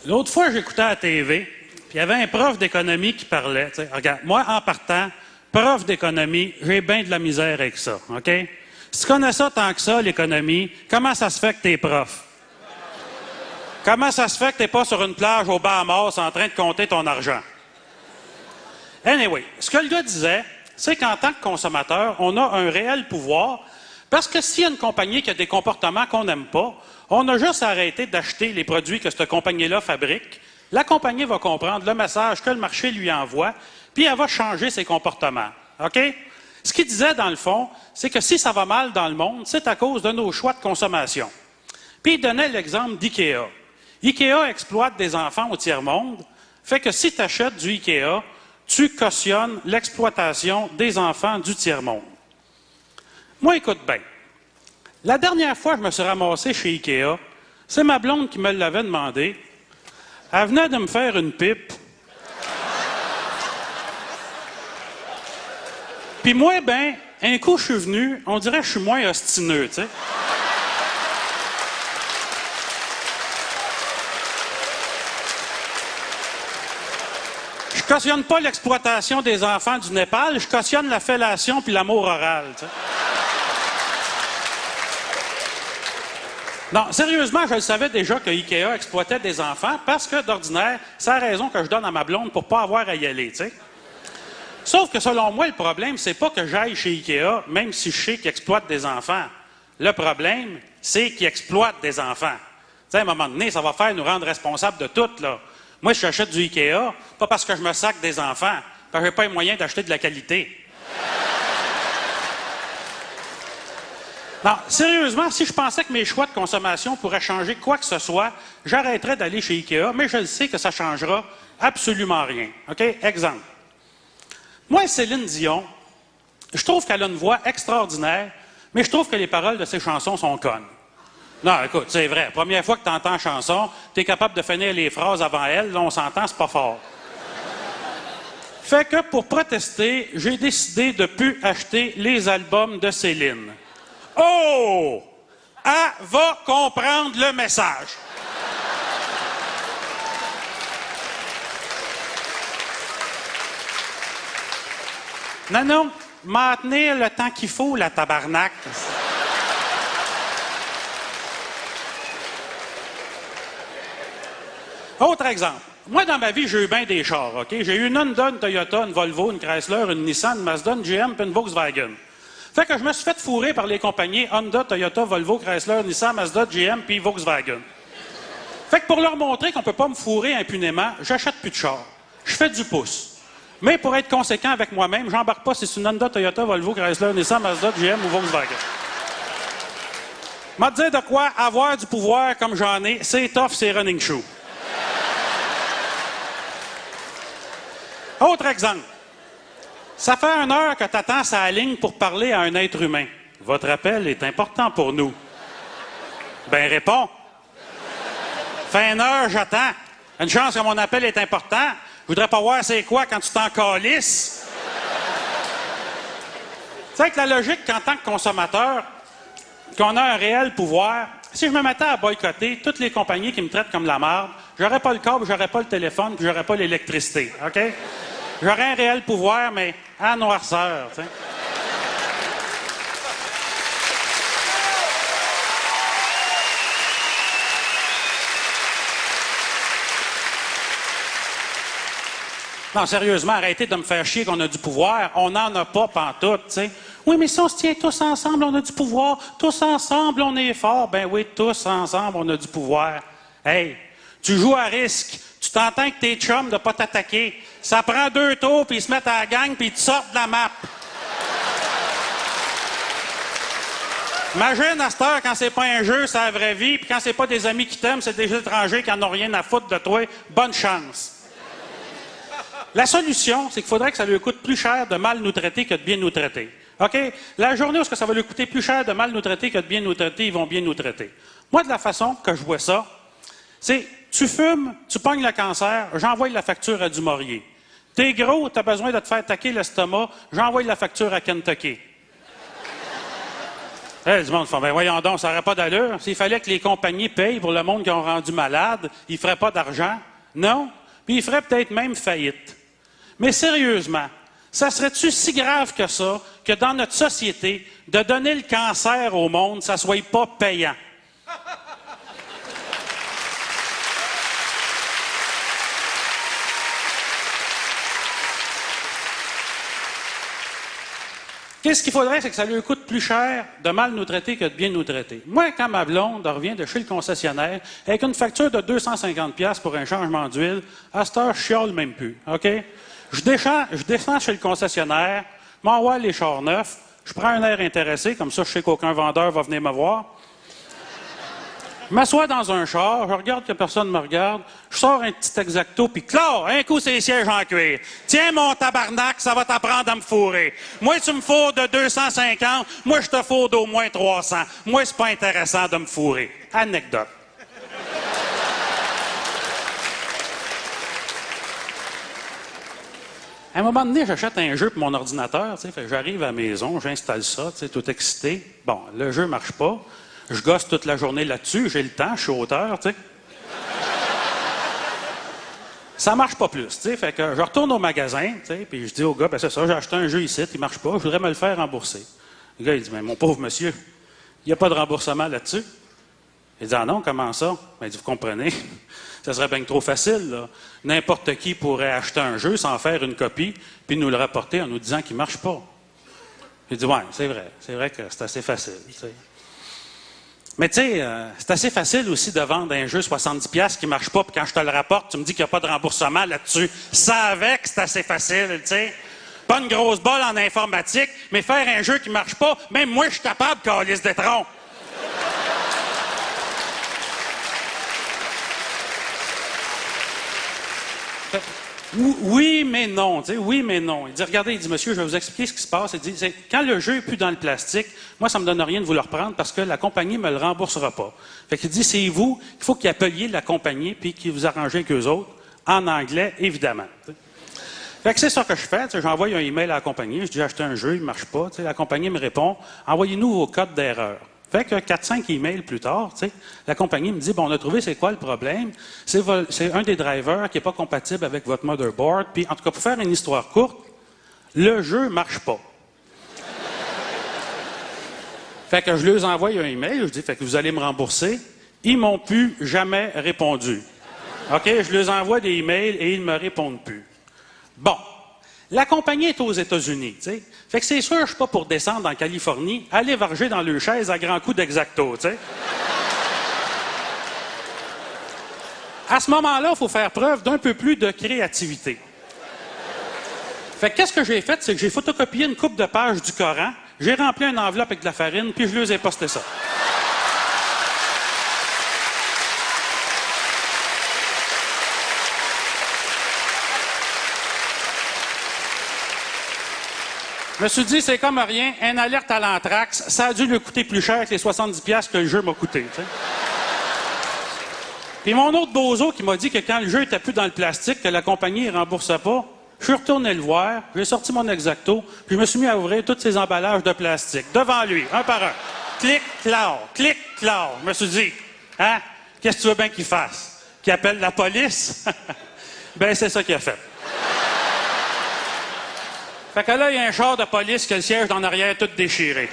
L'autre fois, j'écoutais à la TV, puis il y avait un prof d'économie qui parlait. T'sais. Regarde, moi, en partant, prof d'économie, j'ai bien de la misère avec ça, OK? Si tu connais ça tant que ça, l'économie, comment ça se fait que t'es prof? Comment ça se fait que t'es pas sur une plage aux Bahamas en train de compter ton argent? Anyway, ce que le gars disait, c'est qu'en tant que consommateur, on a un réel pouvoir, parce que s'il y a une compagnie qui a des comportements qu'on n'aime pas, on a juste arrêté d'acheter les produits que cette compagnie-là fabrique. La compagnie va comprendre le message que le marché lui envoie, puis elle va changer ses comportements. OK? Ce qu'il disait, dans le fond, c'est que si ça va mal dans le monde, c'est à cause de nos choix de consommation. Puis il donnait l'exemple d'IKEA. IKEA exploite des enfants au tiers-monde, fait que si tu achètes du IKEA, tu cautionnes l'exploitation des enfants du tiers-monde. Moi, écoute bien. La dernière fois que je me suis ramassé chez IKEA, c'est ma blonde qui me l'avait demandé. Elle venait de me faire une pipe. Puis moi, ben, un coup, je suis venu, on dirait que je suis moins ostineux, tu sais. Je cautionne pas l'exploitation des enfants du Népal, je cautionne la fellation puis l'amour oral, tu sais. Non, sérieusement, je le savais déjà que IKEA exploitait des enfants parce que, d'ordinaire, c'est la raison que je donne à ma blonde pour pas avoir à y aller, tu sais. Sauf que, selon moi, le problème, c'est pas que j'aille chez IKEA, même si je sais qu'ils exploitent des enfants. Le problème, c'est qu'ils exploitent des enfants. Tu sais, à un moment donné, ça va faire nous rendre responsables de tout, là. Moi, si j'achète du IKEA, pas parce que je me sac des enfants, parce que j'ai pas les moyens d'acheter de la qualité. Non, sérieusement, si je pensais que mes choix de consommation pourraient changer quoi que ce soit, j'arrêterais d'aller chez IKEA, mais je le sais que ça changera absolument rien. OK? Exemple. Moi, Céline Dion, je trouve qu'elle a une voix extraordinaire, mais je trouve que les paroles de ses chansons sont connes. Non, écoute, c'est vrai. Première fois que tu entends la chanson, tu es capable de finir les phrases avant elle, là, on s'entend, c'est pas fort. Fait que pour protester, j'ai décidé de ne plus acheter les albums de Céline. Oh! Elle va comprendre le message. Non, maintenir le temps qu'il faut, la tabarnak. Autre exemple. Moi, dans ma vie, j'ai eu bien des chars, OK? J'ai eu une Honda, une Toyota, une Volvo, une Chrysler, une Nissan, une Mazda, une GM puis une Volkswagen. Fait que je me suis fait fourrer par les compagnies Honda, Toyota, Volvo, Chrysler, Nissan, Mazda, GM puis Volkswagen. Fait que pour leur montrer qu'on peut pas me fourrer impunément, j'achète plus de chars. Je fais du pouce. Mais pour être conséquent avec moi-même, j'embarque pas si c'est une Honda, Toyota, Volvo, Chrysler, Nissan, Mazda, GM ou Volkswagen. M'a dire de quoi avoir du pouvoir comme j'en ai, c'est tough, c'est running shoe. Autre exemple. Ça fait 1 heure que tu attends sa ligne pour parler à un être humain. Votre appel est important pour nous. Ben, réponds. Fait 1 heure, j'attends. Une chance que mon appel est important. Je voudrais pas voir c'est quoi quand tu t'en calisses. Tu sais que la logique qu'en tant que consommateur, qu'on a un réel pouvoir, si je me mettais à boycotter toutes les compagnies qui me traitent comme la marde, j'aurais pas le câble, j'aurais pas le téléphone, puis j'aurais pas l'électricité, OK? J'aurais un réel pouvoir, mais à noirceur, tu sais. Non, sérieusement, arrêtez de me faire chier qu'on a du pouvoir. On n'en a pas pantoute, tu sais. Oui, mais si on se tient tous ensemble, on a du pouvoir. Tous ensemble, on est forts. Ben oui, tous ensemble, on a du pouvoir. Hey, tu joues à risque. Tu t'entends avec tes chums de ne pas t'attaquer. Ça prend 2 tours, puis ils se mettent à la gang, puis ils te sortent de la map. Imagine, à cette heure, quand c'est pas un jeu, c'est la vraie vie, puis quand c'est pas des amis qui t'aiment, c'est des étrangers qui n'en ont rien à foutre de toi. Bonne chance. La solution, c'est qu'il faudrait que ça lui coûte plus cher de mal nous traiter que de bien nous traiter. OK? La journée où ça va lui coûter plus cher de mal nous traiter que de bien nous traiter, ils vont bien nous traiter. Moi, de la façon que je vois ça, c'est tu fumes, tu pognes le cancer, j'envoie la facture à Dumouriez. T'es gros, t'as besoin de te faire taquer l'estomac, j'envoie la facture à Kentucky. Hey, du monde fait, ben voyons donc, ça n'aurait pas d'allure. S'il fallait que les compagnies payent pour le monde qui ont rendu malade, ils ne feraient pas d'argent. Non. Puis ils feraient peut-être même faillite. Mais sérieusement, ça serait-tu si grave que ça, que dans notre société, de donner le cancer au monde, ça ne soit pas payant? Qu'est-ce qu'il faudrait, c'est que ça lui coûte plus cher de mal nous traiter que de bien nous traiter. Moi, quand ma blonde revient de chez le concessionnaire avec une facture de 250$ pour un changement d'huile, à cette heure, je chiale même plus. OK? Je descends chez le concessionnaire, m'envoie les chars neufs, je prends un air intéressé, comme ça, je sais qu'aucun vendeur va venir me voir. Je m'assois dans un char, je regarde que personne ne me regarde, je sors un petit exacto, puis clac, un coup, c'est les sièges en cuir. Tiens, mon tabarnak, ça va t'apprendre à me fourrer. Moi, tu me fourres de 250, moi, je te fourre d'au moins 300. Moi, c'est pas intéressant de me fourrer. Anecdote. À un moment donné, j'achète un jeu pour mon ordinateur, tu sais, j'arrive à la maison, j'installe ça, tu sais, tout excité. Bon, le jeu marche pas. Je gosse toute la journée là-dessus, j'ai le temps, je suis auteur, tu sais. Ça marche pas plus, tu sais. Fait que je retourne au magasin, tu sais, puis je dis au gars, ben c'est ça, j'ai acheté un jeu ici, il marche pas, je voudrais me le faire rembourser. Le gars, il dit, mais mon pauvre monsieur, il n'y a pas de remboursement là-dessus. Il dit, ah non, comment ça? Ben, il dit, vous comprenez, ça serait bien trop facile, là. N'importe qui pourrait acheter un jeu, s'en faire une copie, puis nous le rapporter en nous disant qu'il marche pas. Il dit, ouais, c'est vrai que c'est assez facile, tu sais. Mais tu sais, c'est assez facile aussi de vendre un jeu 70$ qui ne marche pas, puis quand je te le rapporte, tu me dis qu'il n'y a pas de remboursement là-dessus. Ça avec, c'est assez facile, tu sais. Pas une grosse balle en informatique, mais faire un jeu qui ne marche pas, même moi, je suis capable, câlisse de tronc. Oui, mais non. Tu sais, oui, mais non. Il dit, regardez, il dit, monsieur, je vais vous expliquer ce qui se passe. Il dit, quand le jeu est plus dans le plastique, moi, ça me donne rien de vous le reprendre parce que la compagnie me le remboursera pas. Fait qu'il dit, c'est vous qu'il faut qu'il appeliez la compagnie puis qu'il vous arrangez avec eux autres, en anglais, évidemment. Tu sais. Fait que c'est ça que je fais. Tu sais, j'envoie un email à la compagnie. Je dis, j'ai acheté un jeu, il marche pas. Tu sais, la compagnie me répond, envoyez-nous vos codes d'erreur. Fait que 4-5 emails plus tard, tu sais, la compagnie me dit, bon, on a trouvé c'est quoi le problème. C'est un des drivers qui n'est pas compatible avec votre motherboard. Puis, en tout cas, pour faire une histoire courte, le jeu marche pas. Fait que je leur envoie un email, je dis, fait que vous allez me rembourser. Ils m'ont plus jamais répondu. OK, je leur envoie des emails et ils ne me répondent plus. Bon. La compagnie est aux États-Unis, tu sais. Fait que c'est sûr, je suis pas pour descendre en Californie, aller varger dans le chaise à grands coups d'exacto, tu sais. À ce moment-là, il faut faire preuve d'un peu plus de créativité. Fait que qu'est-ce que j'ai fait? C'est que j'ai photocopié une coupe de pages du Coran, j'ai rempli une enveloppe avec de la farine, puis je leur ai posté ça. Je me suis dit, c'est comme rien, une alerte à l'anthrax, ça a dû lui coûter plus cher que les 70$ que le jeu m'a coûté. Tu sais. Puis mon autre bozo qui m'a dit que quand le jeu était plus dans le plastique, que la compagnie ne remboursait pas, je suis retourné le voir, j'ai sorti mon exacto, puis je me suis mis à ouvrir tous ces emballages de plastique, devant lui, un par un. Clic, clac, clic, clac. Je me suis dit, hein, qu'est-ce que tu veux bien qu'il fasse? Qu'il appelle la police? Ben, c'est ça qu'il a fait. Fait que là, il y a un char de police qui a le siège en arrière tout déchiré.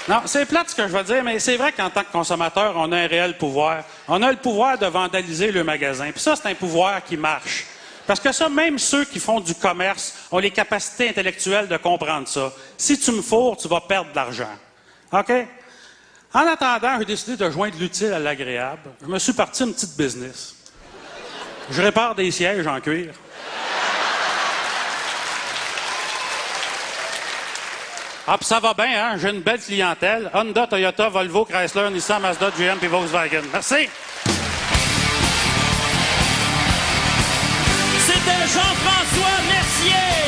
Non, c'est plate ce que je vais dire, mais c'est vrai qu'en tant que consommateur, on a un réel pouvoir. On a le pouvoir de vandaliser le magasin. Puis ça, c'est un pouvoir qui marche. Parce que ça, même ceux qui font du commerce ont les capacités intellectuelles de comprendre ça. Si tu me fourres, tu vas perdre de l'argent. OK? En attendant, j'ai décidé de joindre l'utile à l'agréable. Je me suis parti une petite business. Je répare des sièges en cuir. Ah, puis ça va bien, hein? J'ai une belle clientèle. Honda, Toyota, Volvo, Chrysler, Nissan, Mazda, GM et Volkswagen. Merci! C'était Jean-François Mercier!